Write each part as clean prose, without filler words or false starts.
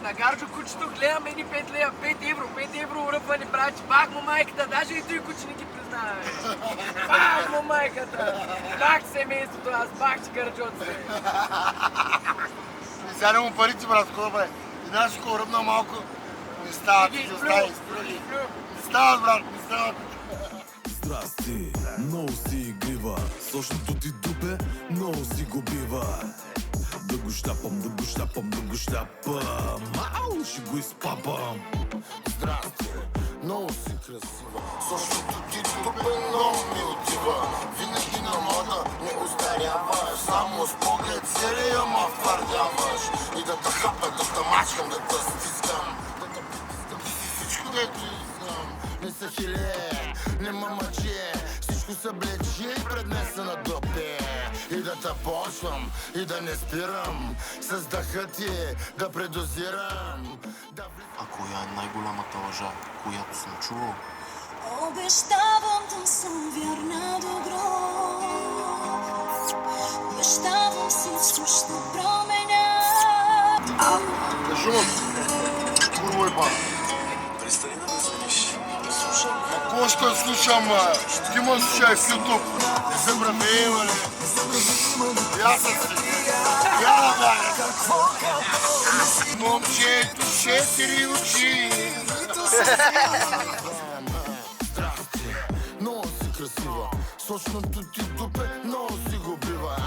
на Гарджо кучето гледам едни 5 лева, 5 евро уръпвани брачи. Бах му майката, даже и той куче не ги признава. Бах му майката. Бах семейството, аз бах ти Гарджоците. И сега му парите, брат, какво бе? И знаеш, ако ръбна малко, не стават, не остави. Не стават, брат, не стават. Здрасти, много си игрива, сочното ти дупе, много си го бива. Да го шляпам, да го шляпам, да го шляпам, ау, ще го изпапам. Здрасти, много си красива, сочното ти дупе много ми отива. Винаги на мода не устаряваш, само с поглед целия ма втвърдяваш. И да те хапа, да те мачкам, да те стискам, да те притискам всичко, дето искам. Не са хиле, нема мъче, всичко са блече и пред мен са на допе. И да те почвам, и да не спирам, с дъха ти да предозирам. А коя е най-голямата лъжа, която съм чувал? Обещавам да съм вярна до гроб. Обещавам всичко ще променя. Кажу му, курво е бана. Престани да ме звъниш. Не слушам. Какво ще слушам, ти ме слушай в YouTube. Не се прави, мали. Ясен си. Яла, бе. Момчето, 4 очи. Здрасти, много си красива. Сочното ти дупе, много си го бива.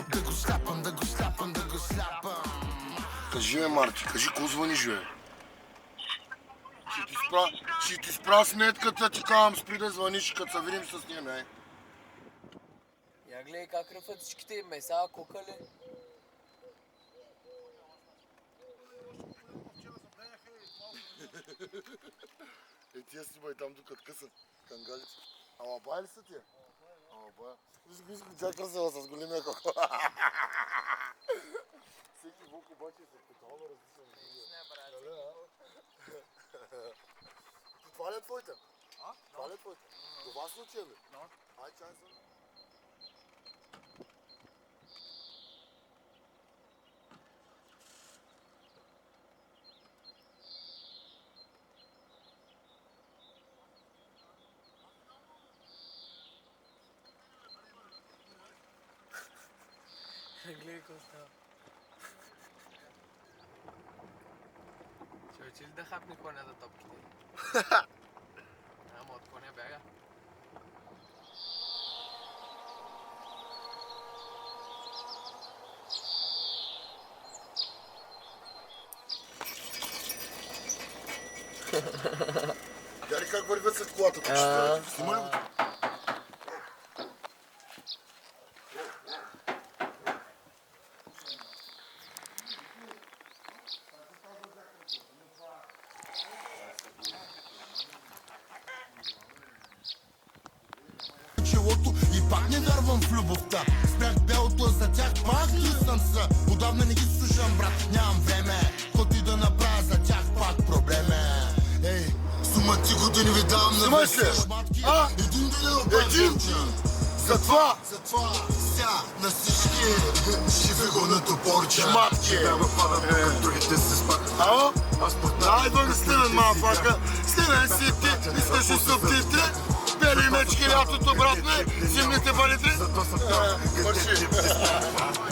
Да го сляпам, да го сляпам, да го сляпам. Кажи, бе, Марти, кажи, кой звъниш, бе? Ще ти спра сметката, ти казвам, спри да звъниш, като се видим с нея, не? Я гледай как ръфат всичките им меса, кукали. Тия си бай там докато късат кангалите. Ама бая ли са тия? Ама бая. Виж го тя красива с големия коко. Всеки вълк обаче се тотално различен. Не, брат. Това ли е твоите? Това ли е твоите? До вас ли отива, бе? Ай, чай съм. Гледай какво става. Ще учи ли да хапни коня да топките? Ама от коня бяга. Дали как вървят след колата, кучета? Снима ли го? И пак не вярвам в любовта. Спрях белото за тях, пак лиснам се. Отдавна не ги слушам, брат, нямам време. Каквото и да направя за тях, пак проблеме. Ей, сума ти години ви давам на весело. Един ден Затова ся на всички ще ви го на топорче. Шматки. Другите се спаха. Ало? Дай бъде Стивен, мафака. Стивен си ти, искаш и субтитри? Бели мечки лятото, братне, зимните балитри. Върши.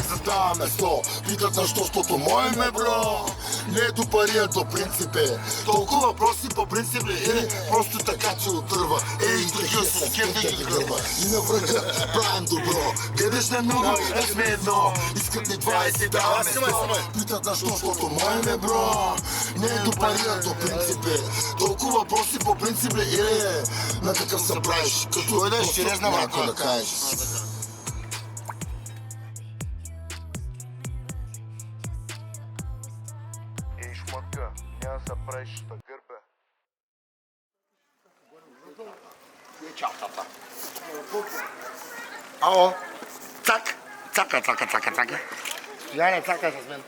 Задава место, питат защо, защото мое ме, бро. Не е до пари, а до принципи. Толкова въпроси по принципи или просто така че отърва. Ей, такива с скерни ги гърба. И на врага правим добро. Гледаш на много, е сме едно. Искат ни 20, дава место. Питат защо, защото мое ме, бро. Не е до пари, а до принципи. Толкова въпроси по принципи или на какъв се правиш. Като дойдеш, ще резна малко да кажеш. Ей, шматка, няма да се правиш тъгър, бе. Чао, тата. Ало, цак, цака. Яне, цака с мен.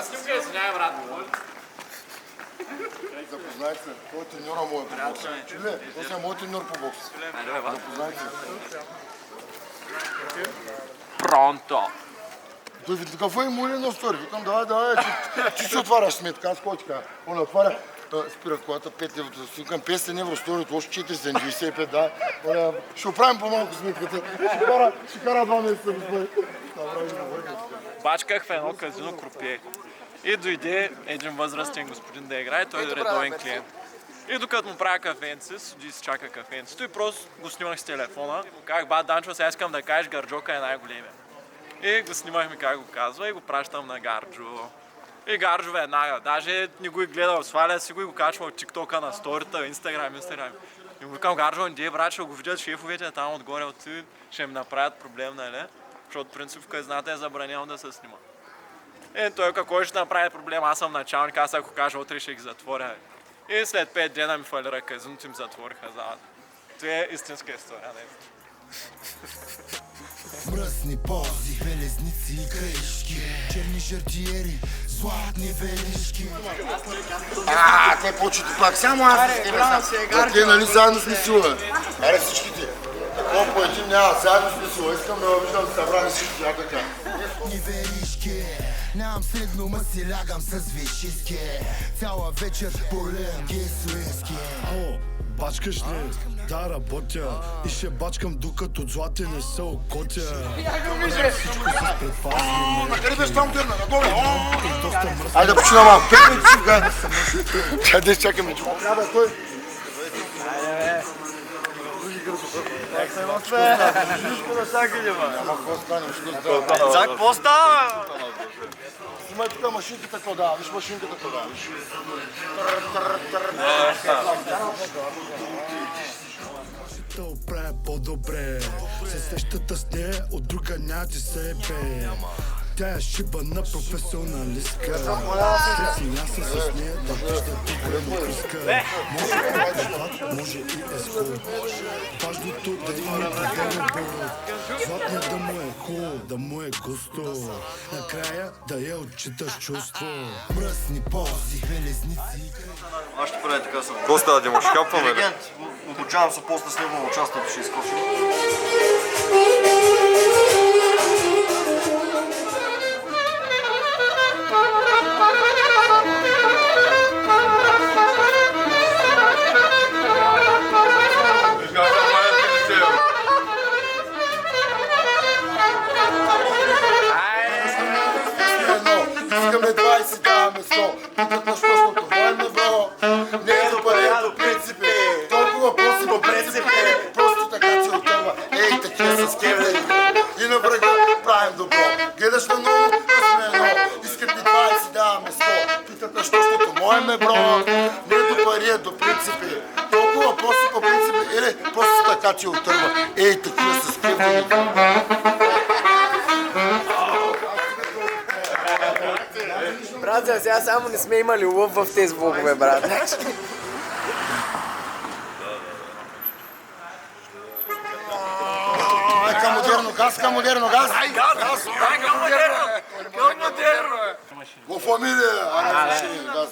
Снимка е сняй, брат. Запознай се, той е треньора моя по бокс. Чуле, той е моят треньор по бокс. Запознай се. Пронто. Той ви какво е моли на стори? Викам, давай, ти си отваряш сметка, аз кой ти кажа? Он отваря, спира колата 5 евро, викам 500 евро стори, още 495, да. Ще оправим по-малко сметката, ще кара 2 месеца, господи. Бачках в едно казино крупие. И дойде един възрастен господин да играе, той е редовен клиент. И докато му правя кафенци, седи си чака кафенцето и просто го снимах с телефона. Как ба, Данчо, сега искам да кажеш, Гарджока е най-големия. И го снимахме как го казва и го пращам на Гарджо. И Гарджо веднага, даже не го и гледал, сваля си го и го качва от тиктока на сторита, инстаграм. И му викам, Гарджо, не брат, ще го видят шефовете там отгоре от ти, ще им направят проблем, нали? Защото принцип в казината е забранено да се снима. И той какво ще направи проблем, аз съм началник, аз ако кажа утре ще ги затворя. И след 5 дена ми фалира казиното и им затвориха залата. Това е истинска история, не? Мръсни пози, белезници и кръшки, черни жертиери, златни велишки. Те почвате пак, само аз с тебе са. Те нали заедно сме сила. Аре всичките. Такова по един няма, заедно сме сила. Искам да виждам събрани всички, я така. Ни велишки, нямам средно, ма си лягам с вишиски. Цяла вечер полем гесуински. Бачкаш ли? Да, работя. И ще бачкам докато злати не се окотя. Всичко с предпазни. Накъде беше там дърна? Надолу? Айде да почина малко. 5 минути си вгадна. Къде чакаме? Абе, той. За какво става? Снимай тук машинката какво дава. Виж машинката какво дава. Ще оправя по-добре. Се срещата с нея от друга няти себе. Тя е шибана професионалистка. Смя се с нея да вижда добре иска. Може и приват, може и еско. Важното да има любов. Златният да му е хубаво, да му е густо. Накрая да я отчиташ чувство. Мръсни пози, белезници. Аз ще правя така съм. Какво става, Димо? Ще капваме ли? Диригент, обучавам се после с него, участвам, ще изкочим. Искаме 20, даваме 100. Питат на щощото, военне бро. Не е до пари, до принципи. Толкова проси по принципи. Просто така ти отърва. Ей, такива с кевли. И на врага правим добро. Гледаш на много, да сме едно. Искат ми 20, даваме 100. Питат на щощото, моеме бро. Не е до пари, до принципи. Толкова проси по принципи. Или просто така ти отърва. Ей, такива с кевли. Брат, сега само не сме имали лъв в тези влогове, брат. Към модерно газ, към модерно газ. Ай, газ! Към модерно! Во фамилия! Газ.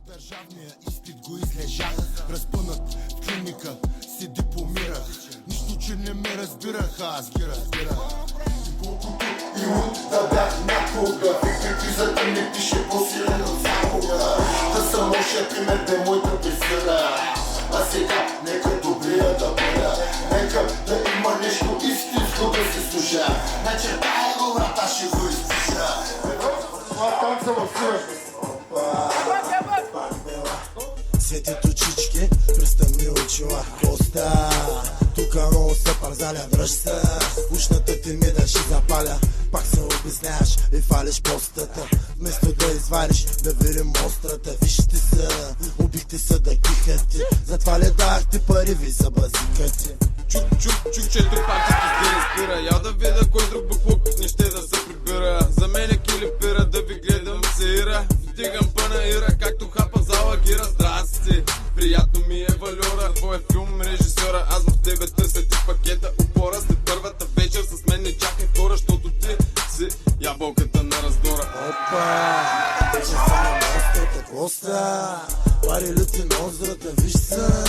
Държавния изпит го излежах, разпънат в клиника, си дипломирах. Нищо, че не ме разбираха, аз ги разбирах. И от да бях някога, кризата ми пише по-силен от всякога. Да съм лошия пример, бе моята безсила. А сега нека добрия да бъда, нека да има нещо истинско да се слуша. Начертая го врата, ще го изпиша. Това там са в силата. Светят очички, пръста ми очила коста. Тука много се парзаля, дръж се. Ушната ти ми да ще запаля. Пак се обясняваш и фалиш постата. Вместо да извадиш, да видим острата. Вижте са, убихте са да кихате. Затова ли дахте пари ви за базикате? Чук, че друг пак ще се спира. Я да видя кой друг буклук не ще да се прибира. За мен е килипира, да ви гледам се ира. Вдигам пъна ира, както хапа за лагира. Здрасти, приятно ми е валюра. Твоя филм, режисьора, аз в тебе търся ти пакета. Упора след първата вечер, с мен не чакай втора, защото ти си ябълката на раздора. Опа, вече са на острата коста. Пари люти на озрата, виж са.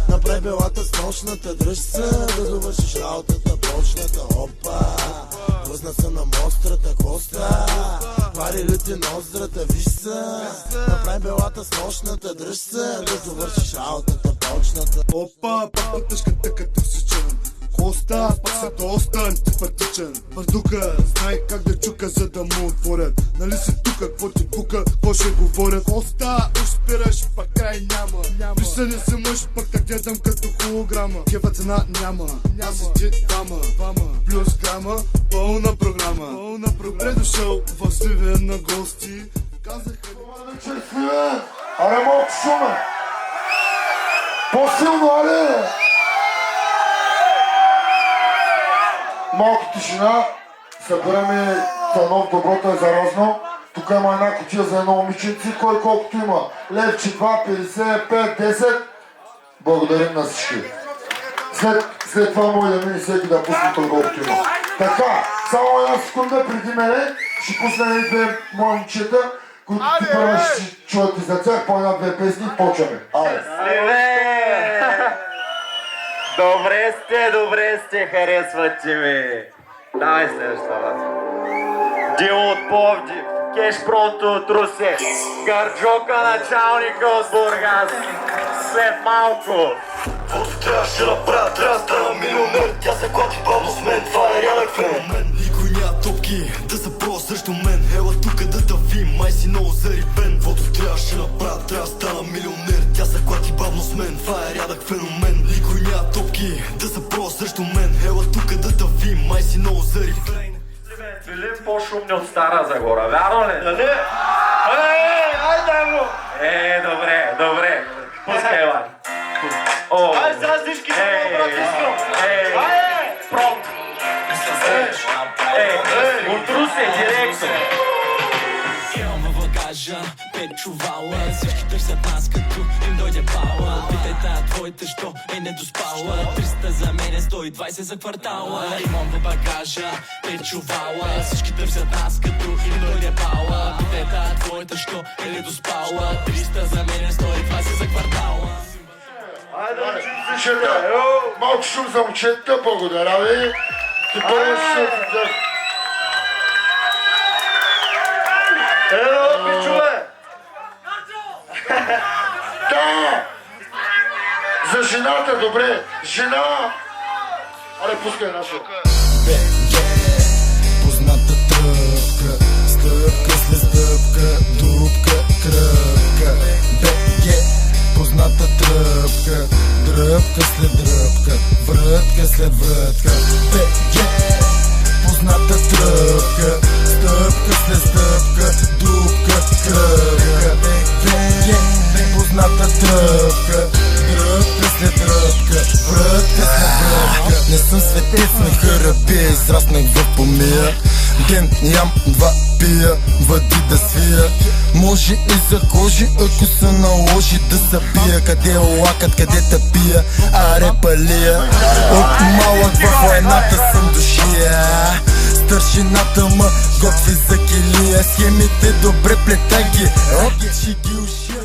Направи белата с нощната, дръж се да довършиш работата, почната. Опа, пръсна се на мострата, коста, пари ли ти ноздрата, виж се. Направи белата с нощната, дръж се да довършиш работата, почната. Опа, пак пътъшката като всичен. Коста, пак са доста антипатичен. Бърдука, знай как да чука, за да му отворят. Нали си тука, какво ти пука, какво ще говорят. Коста, уж спираш, пак край няма. Виж се не си мъж, пак те гледам като холограма. Кефа цена няма, аз си ти дама. Плюс грама, пълна програма. Добре дошъл в Сливен на гости. Казаха Вечер Сливен, аре малко шуме. По-силно, аре! Малко тишина, събираме станов, доброто е заразно. Тук има една кутия за едно момиченци, кой колкото има. Левче 2, 50, 5, 10. Благодарим на всички. След това може да мине всеки да пусне той колкото има. Така, само една секунда преди мене ще пусна и две мои момчета, които ти първо ще чуят и за тях по една-две песни и почваме. Айде! Добре сте, харесвате ми. Давай следващата. Димо от Пловдив, Кеш Пронто от Русе, Гарджока началника от Бургас. След малко. Каквото трябваше да направя, трябва да стана милионер. Тя се клати бавно с мен, това е рядък феномен. Никой няма топки да са про срещу мен. Ела тука да давим, май си много зарибен. Каквото трябваше да направя, трябва да стана милионер. Тя се клати бавно с мен, това е рядък феномен. Никой няма топки да са про срещу мен. Ела тука да давим, май си много зарибен. Филип по-шумни от Стара Загора, вярно ли? Нали? Айде му! Добре. Пускай, Иван. Айде сега всички са брат, искам. Пронто. От Русе, директно. Имам във багажа 5 чувала, всички търсят нас като им дойде пала. Питай тая твоите, що е недоспала. 300 за мене, 120 за квартала. Имам във багажа 5 чувала, всички търсят нас като им дойде пала. Питай тая твоите, що е недоспала. 300 за мене, 120 за квартала. Малко шум за момчетата, благодаря ви. Ти първо ще се... Пичове! Да! За жената, добре! Жена! Аре, пускай наша. Позната тръпка, стъпка след стъпка, дупка, кръпка. БГ, позната тръпка, дръпка след дръпка, врътка след врътка. БГ, позната тръпка, стъпка след стъпка, дупка, кръпка. БГ, позната тръпка, дръпка след дръпка, врътка след врътка. Не съм светец на хърабия, израснах в помия. Ден ям, два пия, въди да свия. Може и за кожи, ако се наложи да се бия. Къде е лакът, къде те пия, аре палия. От малък в войната съм душия. Старшината ма готви за килия. Схемите добре плета ги, ще ги ушия.